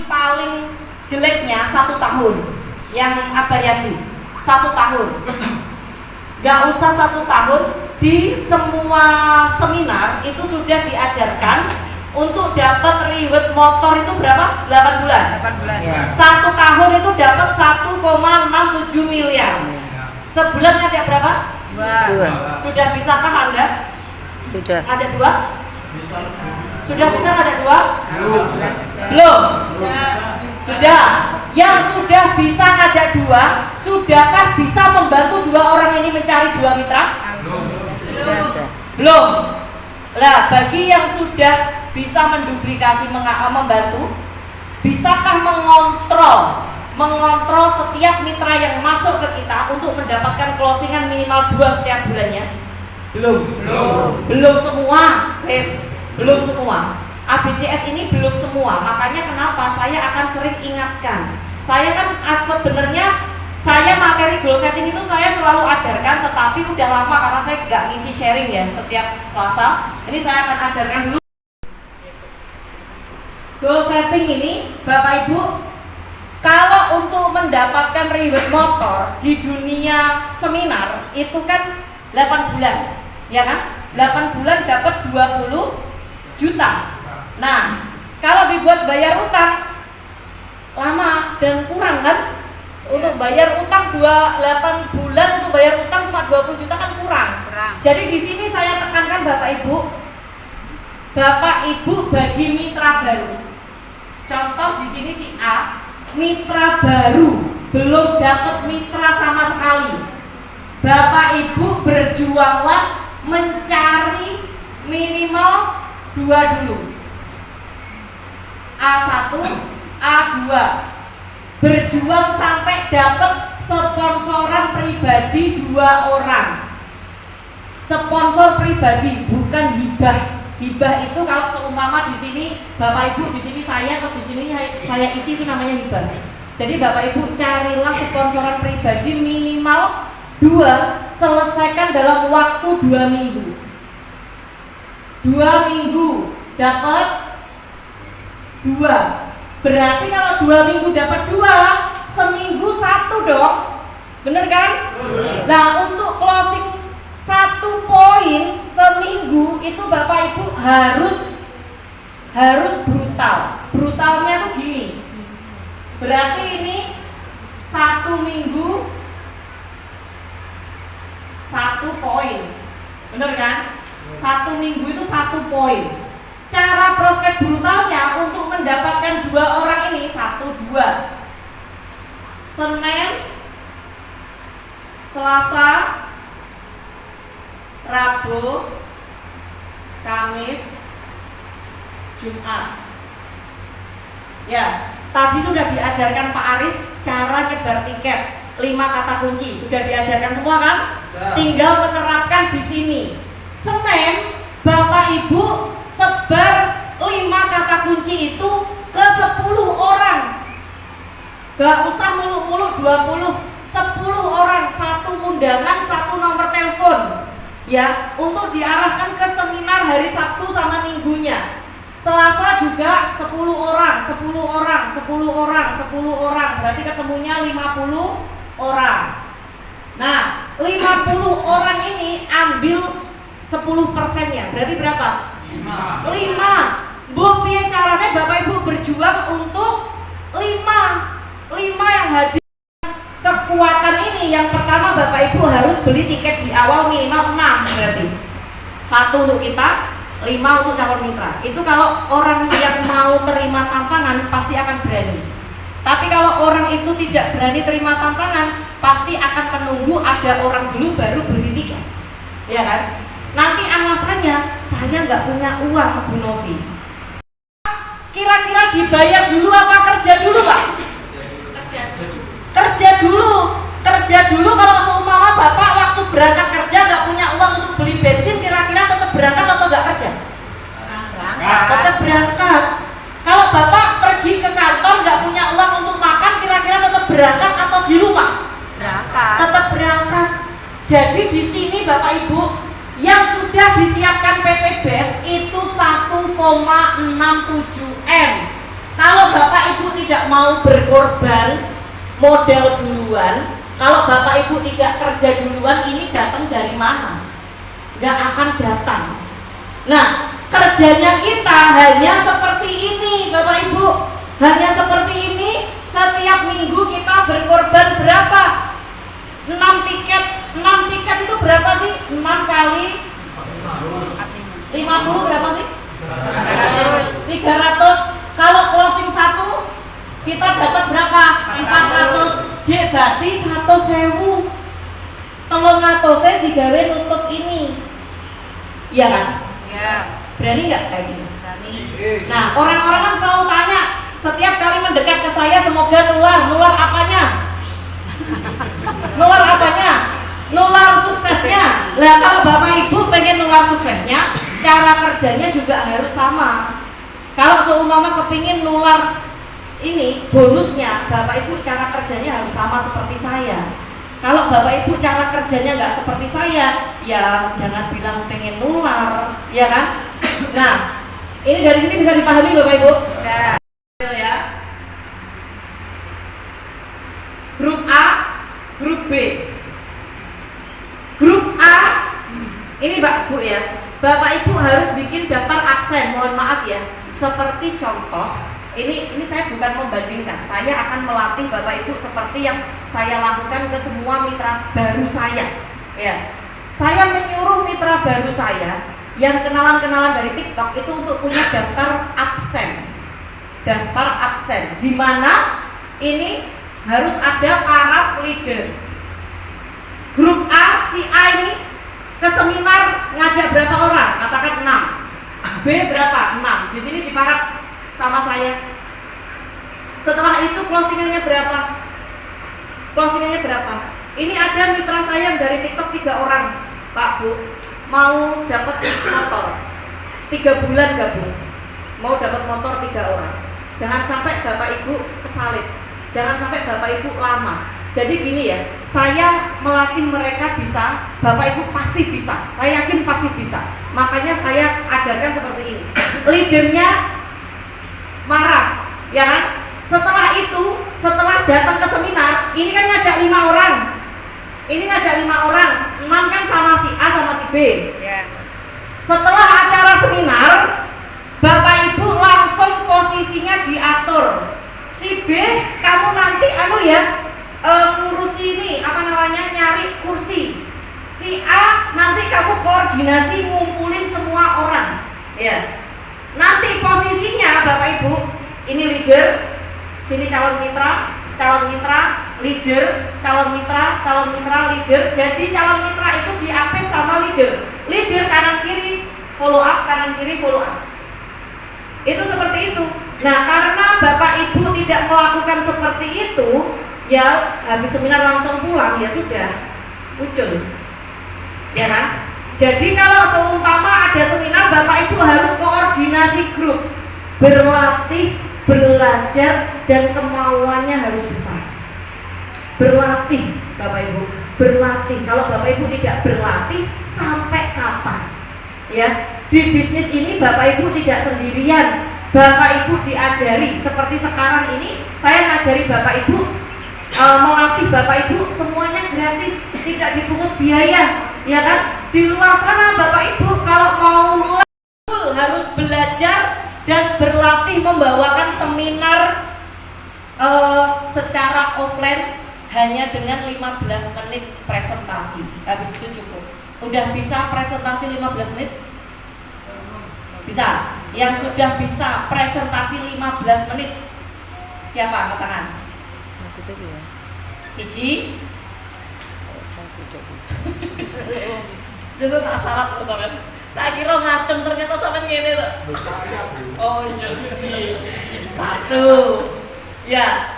Paling jeleknya 1 tahun. Yang Abah Yaji 1 tahun. Gak usah 1 tahun, di semua seminar itu sudah diajarkan untuk dapat reward motor itu berapa? 8 bulan. 8 bulan. Ya. 1 tahun itu dapat 1,67 miliar. Sebulan ngajak berapa? 2. Sudah bisakah Anda? Sudah. Ngajak 2? Sudah bisa ngajak 2? Belum. Sudah. Yang sudah bisa ngajak 2, sudahkah bisa membantu 2 orang ini mencari 2 mitra? Belum. Lah, bagi yang sudah bisa menduplikasi membantu, bisakah mengontrol setiap mitra yang masuk ke kita untuk mendapatkan closingan minimal 2 setiap bulannya? Belum semua, belum semua. ABCS ini belum semua. Makanya kenapa saya akan sering ingatkan. Saya kan sebenarnya materi goal setting itu saya selalu ajarkan, tetapi udah lama karena saya nggak ngisi sharing ya setiap Selasa. Ini saya akan ajarkan dulu. Goal setting ini, Bapak Ibu, kalau untuk mendapatkan reward motor di dunia seminar itu kan 8 bulan, ya kan? 8 bulan dapat 20 juta. Nah, kalau dibuat bayar utang lama dan kurang kan? Untuk bayar utang 8 bulan untuk bayar utang cuma 20 juta kan kurang. Jadi di sini saya tekankan Bapak Ibu bagi mitra baru. Contoh di sini si A, mitra baru, belum dapat mitra sama sekali. Bapak Ibu berjuanglah mencari minimal 2 dulu. A1, A2. Berjuang sampai dapat sponsoran pribadi 2 orang. Sponsor pribadi, bukan hibah. Hibah itu kalau seumpama di sini Bapak Ibu, di sini saya, terus di sini saya isi, itu namanya hibah. Jadi Bapak Ibu carilah sponsoran pribadi minimal 2, selesaikan dalam waktu 2 minggu. 2 minggu dapat 2. Berarti kalau 2 minggu dapat 2, seminggu 1 dong. Bener kan? Nah, untuk closing 1 poin seminggu itu Bapak Ibu harus brutal. Brutalnya tuh gini. Berarti ini 1 minggu 1 poin. Bener kan? 1 minggu itu 1 poin. Cara prospek brutalnya untuk mendapatkan 2 orang ini 1-2. Senin, Selasa, Rabu, Kamis, Jumat. Ya, tadi sudah diajarkan Pak Aris cara nyebar tiket 5 kata kunci. Sudah diajarkan semua kan? Tinggal menerapkan di sini. Senin, Bapak Ibu sebar 5 kata kunci itu ke 10 orang. Gak usah muluk-muluk 20, 10 orang, 1 undangan, 1 nomor telepon. Ya, untuk diarahkan ke seminar hari Sabtu sama Minggunya. Selasa juga 10 orang, 10 orang, 10 orang, 10 orang. Berarti ketemunya 50 orang. Nah, 50 orang ini ambil 10%-nya. Berarti berapa? 5. Bu, piye caranya Bapak Ibu berjuang untuk 5 yang hadir. Kekuatan ini yang pertama Bapak Ibu harus beli tiket di awal minimal 6 berarti. 1 untuk kita, 5 untuk calon mitra. Itu kalau orang yang mau terima tantangan pasti akan berani. Tapi kalau orang itu tidak berani terima tantangan, pasti akan menunggu ada orang dulu baru beli tiket. Ya kan? Nanti alasannya saya nggak punya uang, Bu Novi. Kira-kira dibayar dulu apa kerja dulu, Pak? Kerja dulu. Kalau seumpama Bapak waktu berangkat kerja nggak punya uang untuk beli bensin, kira-kira tetap berangkat atau nggak kerja? Tetap berangkat. Kalau Bapak pergi ke kantor nggak punya uang untuk makan, kira-kira tetap berangkat atau di rumah? Berangkat. Tetap berangkat. Jadi di sini Bapak Ibu, yang sudah disiapkan PT BES itu 1,67 M. Kalau Bapak Ibu tidak mau berkorban modal duluan, kalau Bapak Ibu tidak kerja duluan, ini datang dari mana? Nggak akan datang. Nah, kerjanya kita hanya seperti ini Bapak Ibu, hanya seperti ini. Setiap minggu kita berkorban berapa? 6 tiket. 6 tiket itu berapa sih? 6 kali 50 berapa sih? 300. Kalau closing 1 kita dapat berapa? 400. J berarti 100.000. Tolong ngatose digawe nutup ini. Iya kan? Iya. Berani nggak kayak gini? Berani. Nah, orang-orang kan selalu tanya setiap kali mendekat ke saya, semoga nular apanya? Nular apanya? Nular suksesnya. Lah kalau Bapak Ibu pengen nular suksesnya, cara kerjanya juga harus sama. Kalau seumpama kepingin nular ini bonusnya, Bapak Ibu cara kerjanya harus sama seperti saya. Kalau Bapak Ibu cara kerjanya nggak seperti saya, ya jangan bilang pengen nular, ya kan? Nah, ini dari sini bisa dipahami Bapak Ibu? Bisa. Ya. Grup A, grup B. Grup A, ini Pak Bu ya. Bapak Ibu harus bikin daftar absen. Mohon maaf ya. Seperti contoh, ini saya bukan membandingkan. Saya akan melatih Bapak Ibu seperti yang saya lakukan ke semua mitra baru saya. Ya. Saya menyuruh mitra baru saya yang kenalan-kenalan dari TikTok itu untuk punya daftar absen. Daftar absen di mana ini harus ada para leader. Grup A, si A ini ke seminar ngajak berapa orang? Katakan 6. B berapa? 6. Di sini diparap sama saya. Setelah itu closingannya berapa? Closingannya berapa? Ini ada mitra saya yang dari TikTok 3 orang, Pak Bu, mau dapat motor 3 bulan gabung, mau dapat motor 3 orang. Jangan sampai Bapak Ibu kesalip, jangan sampai Bapak Ibu lama. Jadi gini ya, saya melatih mereka bisa, Bapak Ibu pasti bisa, saya yakin pasti bisa. Makanya saya ajarkan seperti ini. Leadernya marah, ya kan? Setelah itu, setelah datang ke seminar, ini kan ngajak 5 orang. Ini ngajak 5 orang, 6 kan sama si A sama si B. Ya. Setelah acara seminar, Bapak Ibu langsung posisinya diatur. Si B, kamu nanti ngurusi ini, nyari kursi. Si A, nanti kamu koordinasi ngumpulin semua orang. Ya. Nanti posisinya Bapak Ibu, ini leader, sini calon mitra, leader, calon mitra, leader. Jadi calon mitra itu diapit sama leader. Leader kanan kiri follow up, kanan kiri follow up. Itu seperti itu. Nah, karena Bapak Ibu tidak melakukan seperti itu, ya habis seminar langsung pulang, ya sudah ucul. Ya kan? Jadi kalau seumpama ada seminar, Bapak Ibu harus koordinasi grup, berlatih, belajar, dan kemauannya harus besar. Berlatih, Bapak Ibu, berlatih. Kalau Bapak Ibu tidak berlatih, sampai kapan? Ya, di bisnis ini Bapak Ibu tidak sendirian. Bapak Ibu diajari seperti sekarang ini, saya ngajari Bapak Ibu, melatih Bapak Ibu semuanya gratis, tidak dipungut biaya, ya kan? Di luar sana Bapak Ibu kalau mau harus belajar dan berlatih membawakan seminar secara offline hanya dengan 15 menit presentasi. Habis itu cukup. Udah bisa presentasi 15 menit? Bisa. Yang sudah bisa presentasi 15 menit siapa? Angkat tangan. Maksudnya ya? Iji? Saya sudah bisa. Sudah tak salah loh sampean. Tak kira ngacem ternyata sampean ngene loh. Oh iya sih. 1. Ya.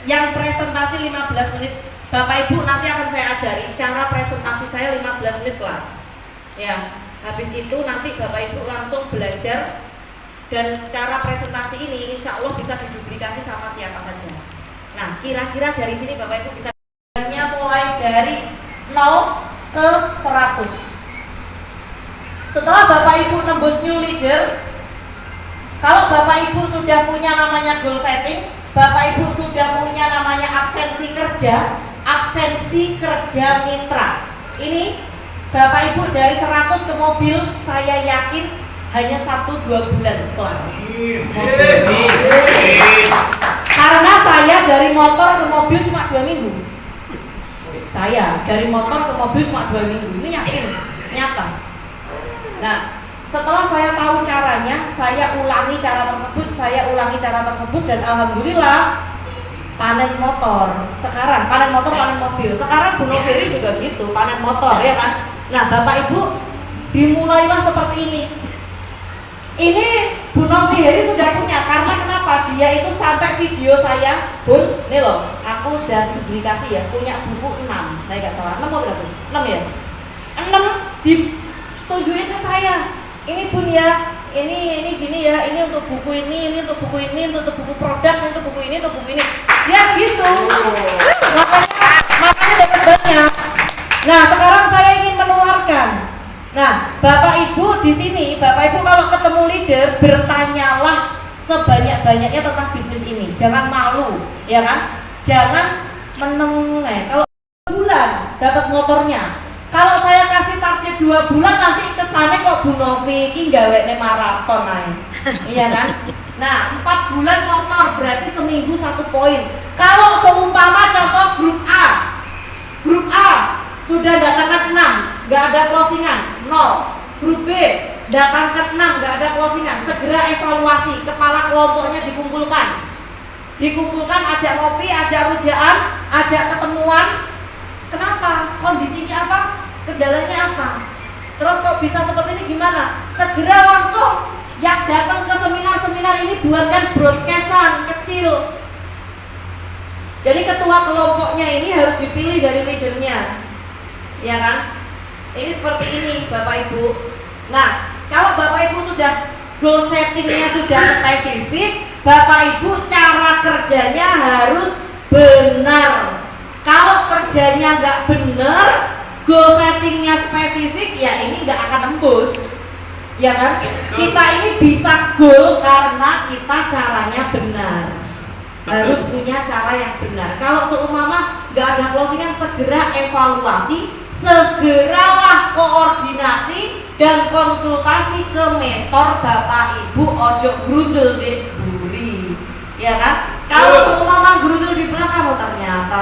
Yang presentasi 15 menit. Bapak Ibu nanti akan saya ajari cara presentasi saya 15 menit lah. Ya. Habis itu nanti Bapak Ibu langsung belajar, dan cara presentasi ini insya Allah bisa diduplikasi sama siapa saja. Nah, kira-kira dari sini Bapak Ibu bisa mulai dari 0 ke 100. Setelah Bapak Ibu nembus new leader, kalau Bapak Ibu sudah punya namanya goal setting, Bapak Ibu sudah punya namanya absensi kerja mitra. Ini Bapak Ibu dari 100 ke mobil, saya yakin hanya 1-2 bulan kelar. Karena saya dari motor ke mobil cuma 2 minggu. Saya dari motor ke mobil cuma 2 minggu. Itu yakin, nyata. Nah, setelah saya tahu caranya, saya ulangi cara tersebut dan alhamdulillah panen motor. Sekarang panen motor, panen mobil. Sekarang Bu Noveri juga gitu, panen motor ya kan. Nah, Bapak Ibu dimulailah seperti ini. Ini Bu Noveri sudah punya karena kenapa? Dia itu sampai video saya, Bun, nih loh, aku sudah dikasih ya, punya buku 6. Saya nggak salah, 6 atau berapa? 6 ya? 6 disetujuin ke saya. Ini Bun ya, ini gini ya, ini untuk buku ini untuk buku ini, untuk buku produk, ini untuk buku ini, untuk buku ini. Dia gitu. Makanya dapat banyak. Nah, sekarang saya ingin menularkan. Nah, Bapak Ibu di sini, Bapak Ibu kalau ketemu leader, bertanyalah sebanyak-banyaknya tentang bisnis ini. Jangan malu, ya kan? Jangan menengah. Kalau 2 bulan dapat motornya. Kalau saya kasih target 2 bulan nanti kesannya kok Bu Novi iki gawene maraton ae. Iya kan? Nah, 4 bulan motor berarti seminggu 1 poin. Kalau seumpama contoh grup A sudah datangkan 6, nggak ada closingan, 0. Grup B datangkan 6, nggak ada closingan. Segera evaluasi, kepala kelompoknya dikumpulkan, ajak ngopi, ajak rujaan, ajak ketemuan. Kenapa? Kondisinya apa? Kendalanya apa? Terus kok bisa seperti ini gimana? Segera langsung yang datang ke seminar-seminar ini buatkan broadcastan kecil. Jadi ketua kelompoknya ini harus dipilih dari leadernya. Ya kan? Ini seperti ini Bapak Ibu. Nah, kalau Bapak Ibu sudah goal settingnya sudah spesifik, Bapak Ibu cara kerjanya harus benar. Kalau kerjanya nggak benar, goal settingnya spesifik, ya ini nggak akan nembus. Ya kan? Kita ini bisa goal karena kita caranya benar. Harus punya cara yang benar. Kalau seumpama nggak ada closingan, segera evaluasi, segeralah koordinasi dan konsultasi ke mentor Bapak Ibu. Ojo grundel deh buri, ya kan? Kalau seumpama grundel di belakang ternyata